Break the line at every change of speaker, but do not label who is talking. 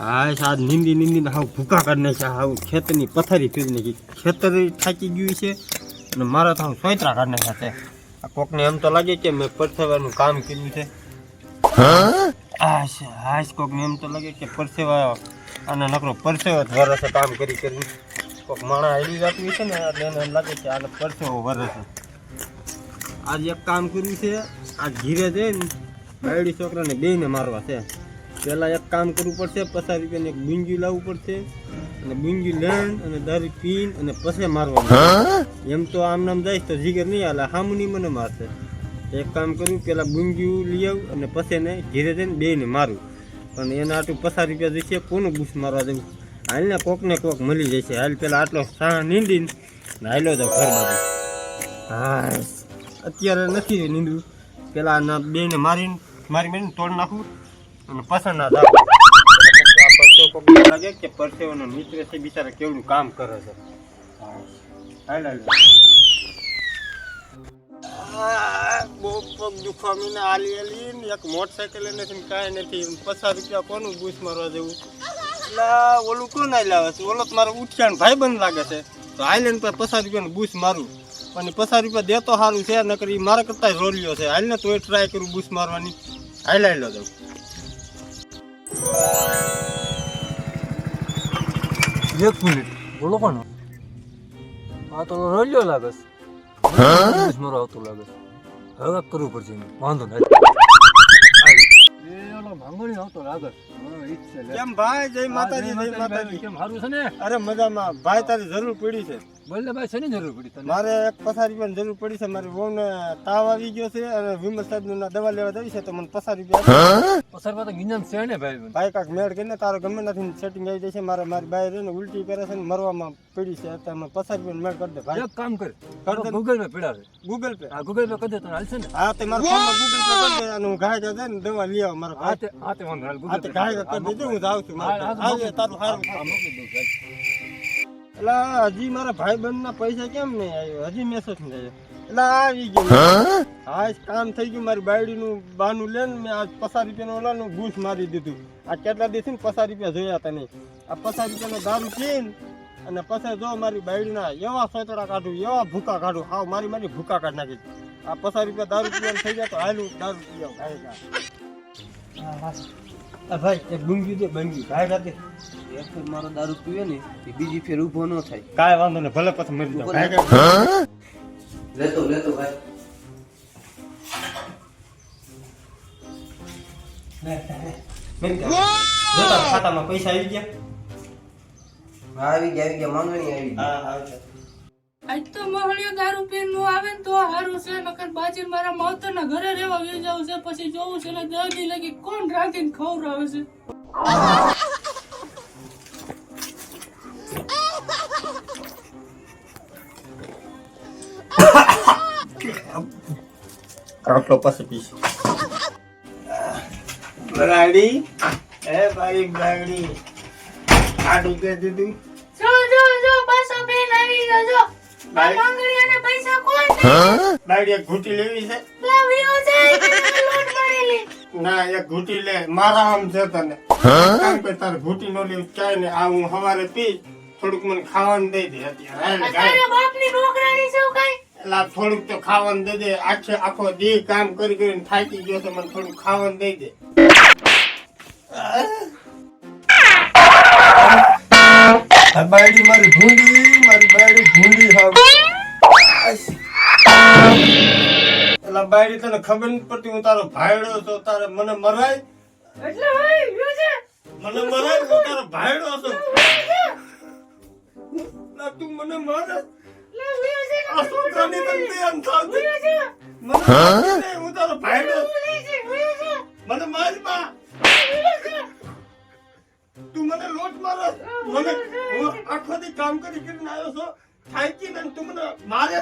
હા સાદ નીંદી નીંદીને હાવ ભૂકા કાઢી નાખ્યા. હાવ ખેતરની પથારી ફેરી નાખી. ખેતર થાકી ગયું છે અને મારા તો સોયત્રા કાઢી નાખ્યા છે. આ કોકને એમ તો લાગે કે મેં પરસેવાનું કામ કર્યું છે. હાશ કોકને એમ તો લાગે કે પરસેવા અને નકરો પરસેવો જ વરસે કામ કરી કરી. કોક માણા હેડી જતું છે ને એટલે એને એમ લાગે કે આને પરસેવો વરસે. આજ એક કામ કર્યું છે. આ ઘીરે જઈને બાયડી છોકરાને બેયને મારવા છે. પહેલાં એક કામ કરવું પડશે, 50 રૂપિયાની એક બુંગી લાવવું પડશે અને બુંગી લઈને અને દારૂ પીને અને પછી મારવાનું. એમ તો આમ નામ જઈશ તો જીગર નહીં હાલે, હામુની મને મારશે. એક કામ કરવું, પહેલાં બુંગી લઈ આવું અને પછી એને ઘીરે જઈને બેયને મારું. પણ એના આટલું 50 રૂપિયા જશે, કોનું બૂસ મારવા જવું? હાલને કોકને કોક મળી જશે. હાલ પહેલાં આટલો સાહ નીંદીને હાલો જાવ ઘર બાજુ. હા અત્યારે નથી નીંદવું, પહેલાં આના બેયને મારીને તોડ નાખું અને પસંદ ના જાવ. આ પરસેવો કોક લાગે કે પરસેવાનો મિત્ર છે, બિચારા કેવડું કામ કરે છે. હાલ બહુ પગ દુખવા મીને હાલી ને એક મોટરસાઇકલ નથી, કાંઈ નથી. 50 રૂપિયા કોનું બૂસ મારવા જવું? એટલે ઓલું કોણ હાલ આવે છે? ઓલો તો મારો ઉઠિયાનો ભાઈ બંધ લાગે છે, તો હાઈલેન્ડ પર 50 રૂપિયાનું બૂસ મારું. પણ 50 રૂપિયા દેતો સારું છે, નકર એ મારા કરતા રોલિયો છે. હાલ ને તોય ટ્રાય કરું બૂસ મારવાની. હાલ જાઉં.
એક મિનિટ બોલો કોણ? આ તો રોલિયો લાગે છે, મારો આવતો લાગે છે. હવે કરવું પડશે, વાંધો નહીં. માંગણી આવતો લાગે
કેમ ભાઈ? જય માતાજી. જય માતાજી.
કેમ સારું છે ને?
અરે મજામાં ભાઈ. તારી જરૂર પડી છે?
બોલે ભાઈ, શેની જરૂર પડી તને?
મારે એક 50 રૂપિયાની જરૂર પડી છે. મારી વહુને તાવ આવી ગયો છે અને વિમલ સાહેબ દવા લેવા જવી છે, તો મને 50 રૂપિયા.
50 તો ગિંજન છે ને ભાઈ.
ભાઈ કાંક મેળ કરીને તારો ગમે નથી સેટિંગ આવી જાય છે. મારી બાઈ રહીને ઉલટી કરે છે ને મરવામાં પડી છે. અત્યારે મને 50 રૂપિયા મેળ કરી દે ભાઈ.
એક કામ કર, ગૂગલ પે પડાવે.
Google Pay?
હા ગૂગલ પે કરી દે તને હાલશે ને?
હા તે મારા ફોનમાં ગૂગલ પે કરી દે અને હું ઘાય જાય ને દવા લઈ આવ મારા ભાઈ.
હા તે વાંધો હાલ
હા
ગૂગલ
તે
પે
ઘાય કરી દેજો, હું જાઉં છું. હાલ તારું સારું.
મોકલી દઉં સાહેબ.
એટલે હજી મારા ભાઈ બંધ ના પૈસા કેમ નહીં આવ્યો? હજી મેસેજ નહીં આવ્યો. એટલે આવી ગયું. હા કામ થઈ ગયું. મારી બાયડીનું બાનું લે ને મેં આજ 50 રૂપિયાનું ઓલાનું બૂસ મારી દીધું. આ કેટલા દિવસથી 50 રૂપિયા જોયા હતા નહીં. આ 50 રૂપિયાનો દારૂ પીને અને પછી જો મારી બાયડીના એવા સોતડા કાઢું, એવા ભૂકા કાઢું. હાવ મારી ભૂકા કાઢ નાખી. આ 50 રૂપિયા દારૂ પીવાનું થઈ જાય તો હાલું દારૂ પીવા ભાઈ. એક બુંગી દે, બંગી ભાઈ રાતે
એક ફેર મારો દારૂ પીવે ને એ બીજી ફેર ઊભો ન થાય.
કાંઈ વાંધો નહીં, ભલે પછી મરી જાવ.
લેતો ભાઈ.
ખાતામાં પૈસા આવી ગયા?
આવી ગયા માંગણી આવી.
હા.
આજ તો મહણિયો દારૂ પીને નો આવે ને તો હારું છે, નકર બાજી મારા માવતરના ઘરે રહેવા વહી જાવ છે. પછી જોવું છે ને 10 દી લગી કોણ રાખીને ખવડાવે છે.
કાટલો પાસે પીશ. બરાડી એ ભાઈ બરાડી આડું કે દીધું.
જો પાછો બેન આવી ગયો. જો માંગણીયાને પૈસા કોણ દે?
બાયડી એક ઘૂંટી લેવી છે?
લાવ્યો છે લોટ મળેલી.
ના એક ઘૂંટી લે, મારા આમ છે તને. કામ કર, તારે ઘૂંટી નો લેવી ચાય ને. આ હું સવારે પી, થોડુંક મને ખાવાનું દઈ દે. અત્યારે
તારા બાપની નોકરાણી છે કઈ?
એટલે થોડુંક તો ખાવાનું દઈ દે. આખો દી કામ કરીને થાકી ગયો તો મને થોડુંક ખાવાનું દઈ દે. બાયડી મારી ભૂંડી હાવ. એટલે બાયડી તને ખબર નથી પડતી હું તારો ભાયડો છો, તારે મને મરાય?
એટલે ભાઈ ગયો છે.
મને મરાય? હું તારો ભાયડો છું. તું મને મારે? આ છોકરાની તને એમ થાવતી? મને હું તારો ભાયડો. મને મારમાં. તું મને લોટ મારે? મને હું આખો દી કામ કરીને આવ્યો છો, થાકી ને તું મને મારે?